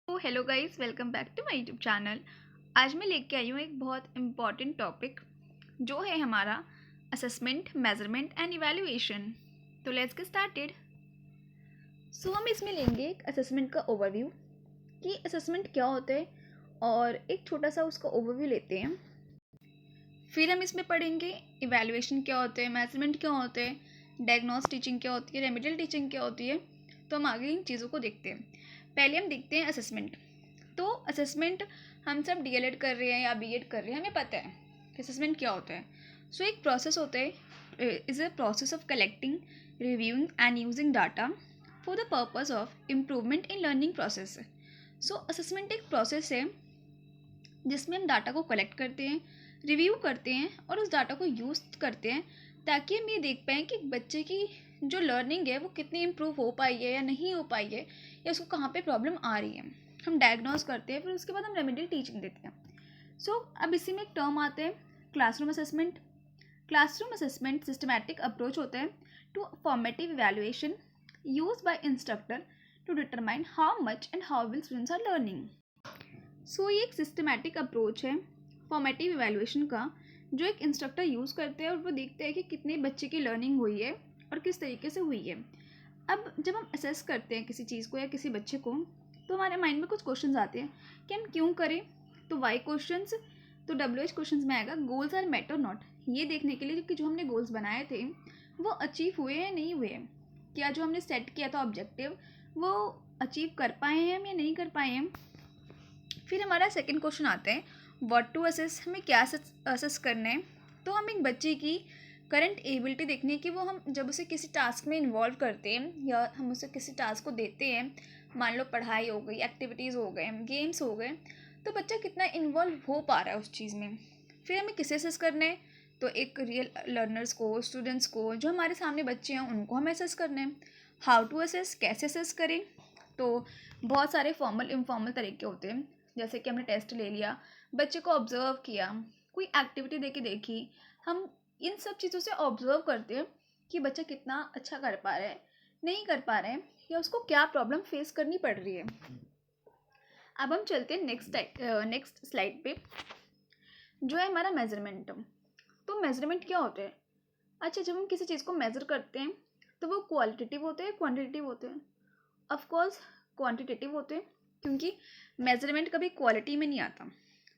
तो hello guys, welcome back to my YouTube channel. आज मैं लेके आई हूँ एक बहुत इम्पॉर्टेंट टॉपिक जो है हमारा असेसमेंट, मेजरमेंट एंड इवैल्यूएशन। तो लेट्स गेट स्टार्टेड। सो हम इसमें लेंगे एक असेसमेंट का ओवरव्यू कि असेसमेंट क्या होता है और एक छोटा सा उसका ओवरव्यू लेते हैं। फिर हम इसमें पढ़ेंगे इवैल्यूएशन क्या होते हैं, मेजरमेंट क्या होते हैं, डायग्नोस टीचिंग क्या होती है, रेमेडियल टीचिंग क्या होती है। तो हम आगे इन चीज़ों को देखते हैं। पहले हम देखते हैं असेसमेंट। तो असेसमेंट हम सब डीएलएड कर रहे हैं या बीएड कर रहे हैं, हमें पता है कि असेसमेंट क्या होता है। सो एक प्रोसेस होता है, is a process of collecting, reviewing and using data for the purpose of improvement in learning process. So assessment एक प्रोसेस है जिसमें हम डाटा को कलेक्ट करते हैं, रिव्यू करते हैं और उस डाटा को यूज़ करते हैं ताकि हम ये देख पाएँ कि बच्चे की जो लर्निंग है वो कितनी इम्प्रूव हो पाई है या नहीं हो पाई है, या उसको कहाँ पे प्रॉब्लम आ रही है। हम डायग्नोस करते हैं, फिर उसके बाद हम रेमेडियल टीचिंग देते हैं। सो अब इसी में एक टर्म आते हैं classroom assessment. Classroom assessment systematic approach होता है to formative evaluation use by instructor to determine how much and how will students are learning. So ये एक सिस्टमैटिक अप्रोच है फॉर्मेटिव इवैल्यूएशन का, जो एक इंस्ट्रक्टर यूज़ करते हैं और वो देखते हैं कि कितने बच्चे की लर्निंग हुई है और किस तरीके से हुई है। अब जब हम असेस करते हैं किसी चीज़ को या किसी बच्चे को, तो हमारे माइंड में कुछ क्वेश्चंस आते हैं कि हम क्यों करें। तो वाई क्वेश्चंस, तो WH क्वेश्चंस में आएगा गोल्स आर मेट और नॉट, ये देखने के लिए कि जो हमने गोल्स बनाए थे वो अचीव हुए या नहीं हुए, क्या जो हमने सेट किया था ऑब्जेक्टिव वो अचीव कर पाए हैं हम या नहीं कर पाए हैं। फिर हमारा सेकंड क्वेश्चन आता है व्हाट टू असेस, हमें क्या असेस करना है। तो हम एक बच्चे की करंट एबिलिटी देखने की, वो हम जब उसे किसी टास्क में इन्वॉल्व करते हैं या हम उसे किसी टास्क को देते हैं, मान लो पढ़ाई हो गई, एक्टिविटीज़ हो गए, गेम्स हो गए, तो बच्चा कितना इन्वॉल्व हो पा रहा है उस चीज़ में। फिर हमें किसे असेस करना है, तो एक रियल लर्नर्स को, स्टूडेंट्स को, जो हमारे सामने बच्चे हैं उनको हमें असेस करना है। हाउ टू असेस, कैसे असेस करें, तो बहुत सारे फॉर्मल इनफॉर्मल तरीके होते हैं। जैसे कि हमने टेस्ट ले लिया, बच्चे को ऑब्जर्व किया, कोई एक्टिविटी दे के देखी, हम इन सब चीज़ों से ऑब्जर्व करते हैं कि बच्चा कितना अच्छा कर पा रहा है, नहीं कर पा रहा है, या उसको क्या प्रॉब्लम फेस करनी पड़ रही है। अब हम चलते हैं नेक्स्ट स्लाइड पे, जो है हमारा मेजरमेंट। तो मेजरमेंट क्या होता है? अच्छा, जब हम किसी चीज़ को मेज़र करते हैं तो वो क्वालिटेटिव होते हैं, क्वांटिटेटिव होते हैं। ऑफ कोर्स क्वांटिटेटिव होते हैं, क्योंकि मेजरमेंट कभी क्वालिटी में नहीं आता,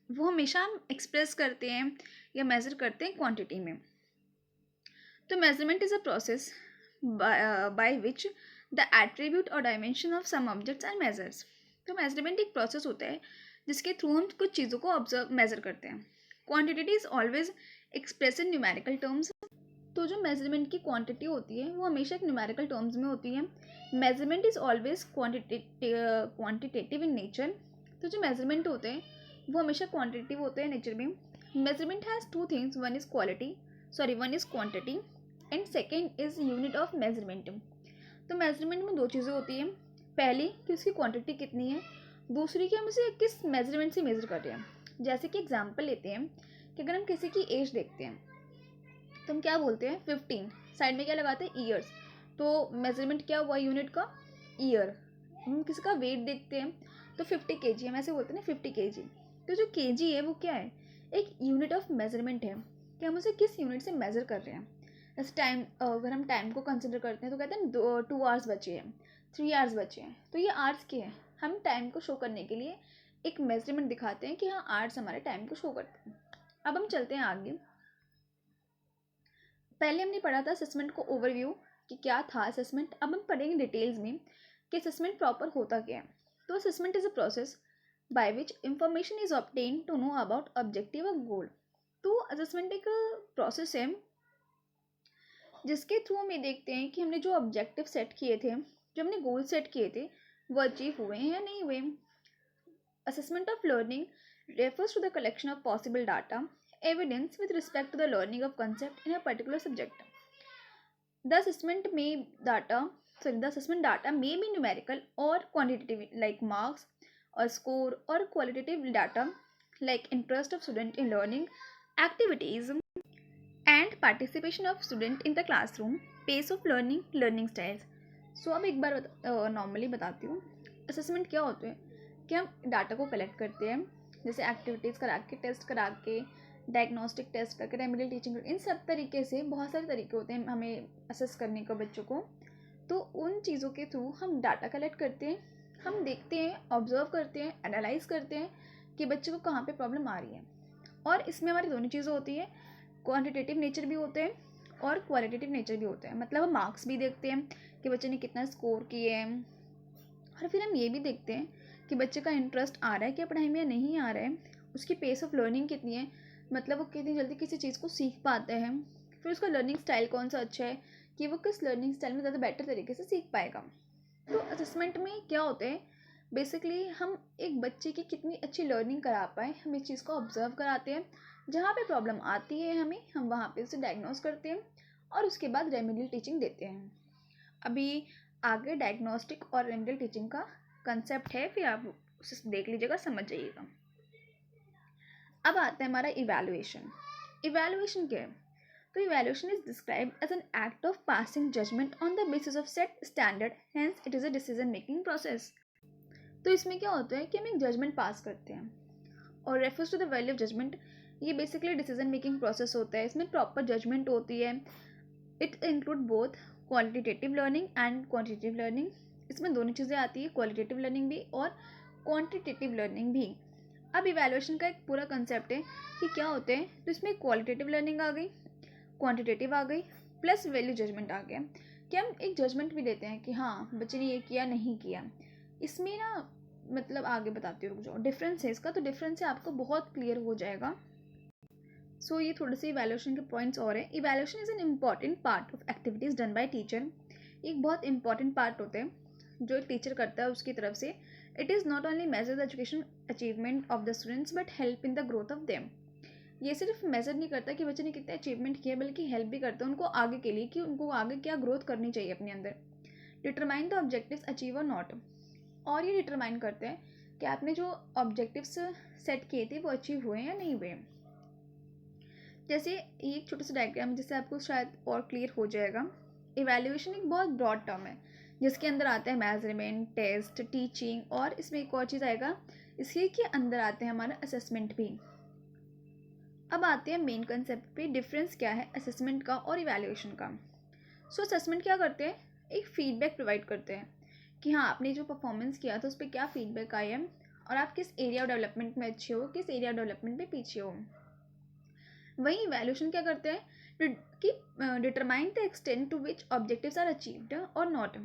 वो हमेशा हम एक्सप्रेस करते हैं या मेज़र करते हैं क्वांटिटी में। तो measurement is a process by which the attribute और dimension of some objects are measures. तो मेजरमेंट एक प्रोसेस होता है जिसके थ्रू हम कुछ चीज़ों को ऑब्जर्व मेज़र करते हैं। Quantity is always express in numerical terms. तो जो मेजरमेंट की क्वांटिटी होती है वो हमेशा एक न्यूमेरिकल टर्म्स में होती है। Measurement is always quantitative in nature. तो जो मेजरमेंट होते हैं वो हमेशा क्वांटिटेटिव होते हैं नेचर में। Measurement has two things, one is quantity and second is unit of measurement. तो मेजरमेंट में दो चीज़ें होती हैं, पहली कि उसकी क्वांटिटी कितनी है, दूसरी कि हम उसे किस मेजरमेंट से मेज़र कर रहे हैं। जैसे कि एग्जांपल लेते हैं कि अगर हम किसी की एज देखते हैं तो हम क्या बोलते हैं 15, साइड में क्या लगाते हैं ईयर्स, तो मेजरमेंट क्या हुआ यूनिट का, ईयर। हम किसी का वेट देखते हैं तो 50 kg, हम ऐसे बोलते हैं ना 50 kg। तो जो kg है वो क्या है, एक यूनिट ऑफ मेजरमेंट है कि हम उसे किस यूनिट से मेज़र कर रहे हैं। जैसे टाइम, अगर हम टाइम को कंसिडर करते हैं तो कहते हैं 2 hours बचे हैं, 3 hours बचे हैं, तो ये आवर्स के हैं। हम टाइम को शो करने के लिए एक मेजरमेंट दिखाते हैं कि हाँ आवर्स हमारे टाइम को शो करते हैं। अब हम चलते हैं आगे। पहले हमने पढ़ा था असेसमेंट को ओवरव्यू कि क्या था असेसमेंट। अब हम पढ़ेंगे डिटेल्स में कि असेसमेंट प्रॉपर होता क्या है। तो assessment is a process by which information is obtain to know about objective और गोल। तो असेसमेंट एक प्रोसेस है जिसके थ्रू हम ये देखते हैं कि हमने जो ऑब्जेक्टिव सेट किए थे, जो हमने गोल सेट किए थे, वो अचीव हुए हैं या नहीं हुए। Assessment of learning refers to the collection of possible data, evidence with respect to the learning of concept in a particular subject. The assessment may data, the assessment data may be numerical or quantitative, like marks or score, or qualitative data like interest of student in learning activities and participation of student in the classroom, pace of learning, learning styles. So अब एक बार normally बताती हूँ assessment क्या होते हैं। कि हम data को कलेक्ट करते हैं, जैसे एक्टिविटीज़ करा के, टेस्ट करा के, डायग्नोस्टिक टेस्ट करके, रेमेडियल टीचिंग, इन सब तरीके से बहुत सारे तरीके होते हैं हमें असेस करने को बच्चों को। तो उन चीज़ों के थ्रू हम डाटा कलेक्ट करते हैं, हम देखते हैं, ऑब्जर्व करते हैं, एनालाइज करते हैं कि बच्चे को कहाँ पे प्रॉब्लम आ रही है। और इसमें हमारी दोनों चीज़ें होती है, क्वांटिटेटिव नेचर भी होते हैं और क्वालिटेटिव नेचर भी होते हैं। मतलब हम मार्क्स भी देखते हैं कि बच्चे ने कितना स्कोर किए हैं, और फिर हम ये भी देखते हैं कि बच्चे का इंटरेस्ट आ रहा है क्या पढ़ाई में या नहीं आ रहा है, उसकी पेस ऑफ लर्निंग कितनी है, मतलब वो कितनी जल्दी किसी चीज़ को सीख पाते हैं, फिर उसका लर्निंग स्टाइल कौन सा अच्छा है कि वो किस लर्निंग स्टाइल में ज़्यादा बेटर तरीके से सीख पाएगा। तो असेसमेंट में क्या होता है, बेसिकली हम एक बच्चे की कितनी अच्छी लर्निंग करा पाए, हम इस चीज़ को ऑब्जर्व कराते हैं, जहाँ पे प्रॉब्लम आती है हमें, हम वहाँ पे उसे डायग्नोस करते हैं और उसके बाद रेमेडियल टीचिंग देते हैं। अभी आगे डायग्नोस्टिक और रेमेडियल टीचिंग का कंसेप्ट है, फिर आप उसे देख लीजिएगा, समझ जाइएगा। अब आता है हमारा इवैल्यूएशन। इवैल्यूएशन क्या है? तो evaluation is described as an act of passing judgement on the basis of set standard, hence it is a decision making process. तो इसमें क्या होता है कि हम एक जजमेंट पास करते हैं, और refers to the value of judgement, ये बेसिकली डिसीजन मेकिंग प्रोसेस होता है, इसमें प्रॉपर जजमेंट होती है। It include both qualitative learning and quantitative learning, इसमें दोनों चीज़ें आती है, क्वालिटेटिव लर्निंग भी और क्वांटिटेटिव लर्निंग भी। अब इवैल्यूएशन का एक पूरा कंसेप्ट है कि क्या होते हैं, तो इसमें क्वालिटेटिव लर्निंग आ गई, क्वांटिटेटिव आ गई, प्लस वैल्यू जजमेंट आ गया, कि हम एक जजमेंट भी देते हैं कि हाँ बच्चे ने ये किया नहीं किया। इसमें ना मतलब आगे बताती हूँ, रुक जाओ, डिफरेंस है इसका, तो डिफरेंस से आपको बहुत क्लियर हो जाएगा। सो ये थोड़े से इवैल्यूएशन के पॉइंट्स और हैं। Evaluation is an important part of activities done by teacher, एक बहुत इंपॉर्टेंट पार्ट होते हैं जो एक टीचर करता है उसकी तरफ से। It is not only measure the education achievement of the students but help in the growth of them. ये सिर्फ मेजर नहीं करता कि बच्चे ने कितने अचीवमेंट किए, बल्कि हेल्प भी करता है उनको आगे के लिए, कि उनको आगे क्या ग्रोथ करनी चाहिए अपने अंदर। डिटरमाइन द ऑब्जेक्टिव्स अचीव और नॉट, और ये डिटरमाइन करते हैं कि आपने जो ऑब्जेक्टिव्स सेट किए थे वो अचीव हुए या नहीं हुए। जैसे एक छोटा सा डायग्राम जिससे आपको शायद और क्लियर हो जाएगा। इवैल्यूएशन एक बहुत ब्रॉड टर्म है जिसके अंदर आता है मेजरमेंट, टेस्ट, टीचिंग, और इसमें एक और चीज़ आएगा, इसी के अंदर आते हैं हमारा असेसमेंट भी। अब आते हैं मेन कंसेप्ट पे, डिफरेंस क्या है असेसमेंट का और इवैल्यूएशन का। सो असेसमेंट क्या करते हैं, एक फीडबैक प्रोवाइड करते हैं कि हाँ आपने जो परफॉर्मेंस किया था उस पर क्या फीडबैक आया है, और आप किस एरिया ऑफ डेवलपमेंट में अच्छे हो, किस एरिया डेवलपमेंट में पीछे हो। वहीं इवैल्यूएशन क्या करते हैं कि determine the extent to which objectives are achieved और नॉट।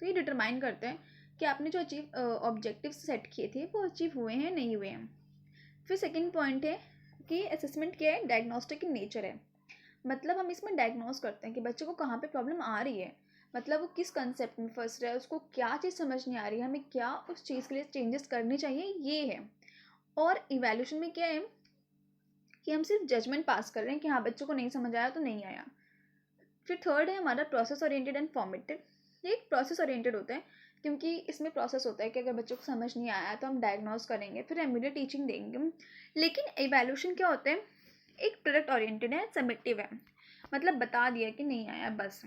तो ये डिटरमाइन करते हैं कि आपने जो अचीव ऑब्जेक्टिव्स सेट किए थे वो अचीव हुए हैं नहीं हुए हैं। फिर सेकंड पॉइंट है कि असेसमेंट क्या है, डायग्नोस्टिक इन नेचर है। मतलब हम इसमें डायग्नोस करते हैं कि बच्चे को कहाँ पे प्रॉब्लम आ रही है, मतलब वो किस कंसेप्ट में फंस रहा है, उसको क्या चीज़ समझ नहीं आ रही है, हमें क्या उस चीज़ के लिए चेंजेस करने चाहिए, ये है। और इवैल्यूएशन में क्या है कि हम सिर्फ जजमेंट पास कर रहे हैं कि हाँ बच्चों को नहीं समझ आया तो नहीं आया। फिर थर्ड है हमारा प्रोसेस ओरिएंटेड एंड फॉर्मेटिव। ये एक प्रोसेस ओरिएंटेड होता है क्योंकि इसमें प्रोसेस होता है कि अगर बच्चों को समझ नहीं आया तो हम डायग्नोस करेंगे, फिर रेमेडियल टीचिंग देंगे। लेकिन इवैल्यूएशन क्या होता है, एक प्रोडक्ट ओरिएंटेड है, सबमिटिव है, मतलब बता दिया कि नहीं आया बस।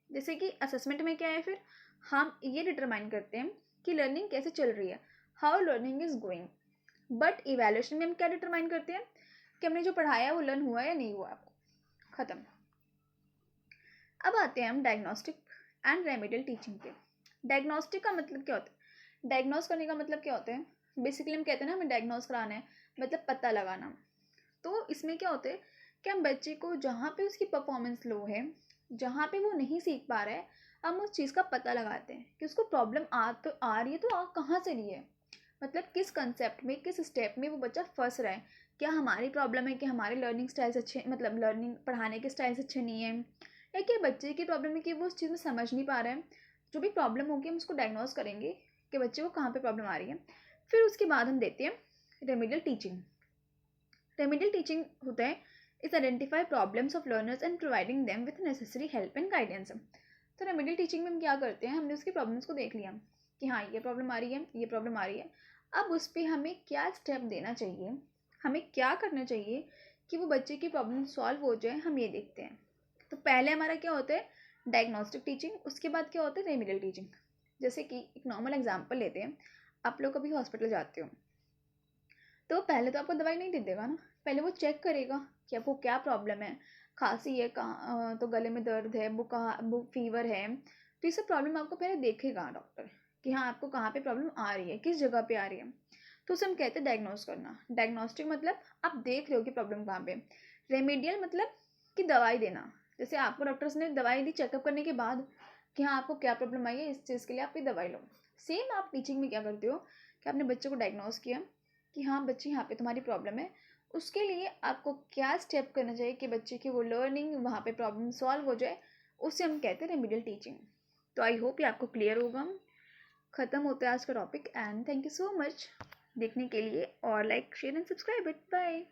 जैसे कि असेसमेंट में क्या है, फिर हम ये डिटरमाइन करते हैं कि लर्निंग कैसे चल रही है, how learning is going. But evaluation में हम क्या डिटरमाइन करते हैं कि हमने जो पढ़ाया वो लर्न हुआ या नहीं हुआ, आपको ख़त्म। अब आते हैं हम डायग्नोस्टिक एंड रेमेडियल टीचिंग पे। डायग्नोस्टिक का मतलब क्या होता है, डायग्नोस करने का मतलब क्या होता है, बेसिकली हम कहते हैं ना हमें डायग्नोस कराना है, मतलब पता लगाना। तो इसमें क्या होता है कि हम बच्चे को जहाँ पे उसकी परफॉर्मेंस लो है, जहाँ पे वो नहीं सीख पा रहा है, हम उस चीज़ का पता लगाते हैं कि उसको प्रॉब्लम आ रही है तो कहाँ से रही है, मतलब किस कंसेप्ट में, किस स्टेप में वो बच्चा फंस रहा है। क्या हमारी प्रॉब्लम है कि हमारे लर्निंग स्टाइल्स अच्छे, मतलब लर्निंग पढ़ाने के स्टाइल्स अच्छे नहीं हैं, या क्या बच्चे की प्रॉब्लम है कि वो उस चीज़ में समझ नहीं पा रहा है। जो भी प्रॉब्लम होगी हम उसको डायग्नोस करेंगे कि बच्चे को कहाँ पे प्रॉब्लम आ रही है। फिर उसके बाद हम देते हैं रेमेडियल टीचिंग। रेमेडियल टीचिंग होता है is identify problems of learners and providing them with necessary help and guidance. तो रेमेडियल टीचिंग में हम क्या करते हैं, हमने उसकी प्रॉब्लम्स को देख लिया कि हाँ ये प्रॉब्लम आ रही है, ये प्रॉब्लम आ रही है, अब उस पर हमें क्या स्टेप देना चाहिए, हमें क्या करना चाहिए कि वो बच्चे की प्रॉब्लम सॉल्व हो जाए, हम ये देखते हैं। तो पहले हमारा क्या होता है डायग्नोस्टिक टीचिंग, उसके बाद क्या होता है रेमेडियल टीचिंग। जैसे कि एक नॉर्मल एग्जांपल लेते हैं, आप लोग कभी हॉस्पिटल जाते हो तो पहले तो आपको दवाई नहीं दे देगा ना, पहले वो चेक करेगा कि आपको क्या प्रॉब्लम है। खांसी है, कहाँ तो गले में दर्द है, वो फीवर है, तो ये सब प्रॉब्लम आपको पहले देखेगा डॉक्टर कि हाँ आपको कहाँ पे प्रॉब्लम आ रही है, किस जगह पे आ रही है। तो उसे हम कहते हैं डायग्नोस करना। डायग्नोस्टिक मतलब आप देख रहे हो कि प्रॉब्लम कहाँ पे। रेमेडियल मतलब कि दवाई देना। जैसे आपको डॉक्टर्स ने दवाई दी चेकअप करने के बाद कि हाँ आपको क्या प्रॉब्लम आई है, इस चीज़ के लिए आप ये दवाई लो। सेम आप टीचिंग में क्या करते हो कि आपने बच्चे को डायग्नोस किया कि हाँ बच्चे यहाँ पे तुम्हारी प्रॉब्लम है, उसके लिए आपको क्या स्टेप करना चाहिए कि बच्चे की वो लर्निंग वहाँ पे प्रॉब्लम सॉल्व हो जाए, उसे हम कहते हैं रेमिडियल टीचिंग। तो आई होप ये आपको क्लियर होगा। ख़त्म होता है आज का topic and thank you so much देखने के लिए, और like share and subscribe it. Bye.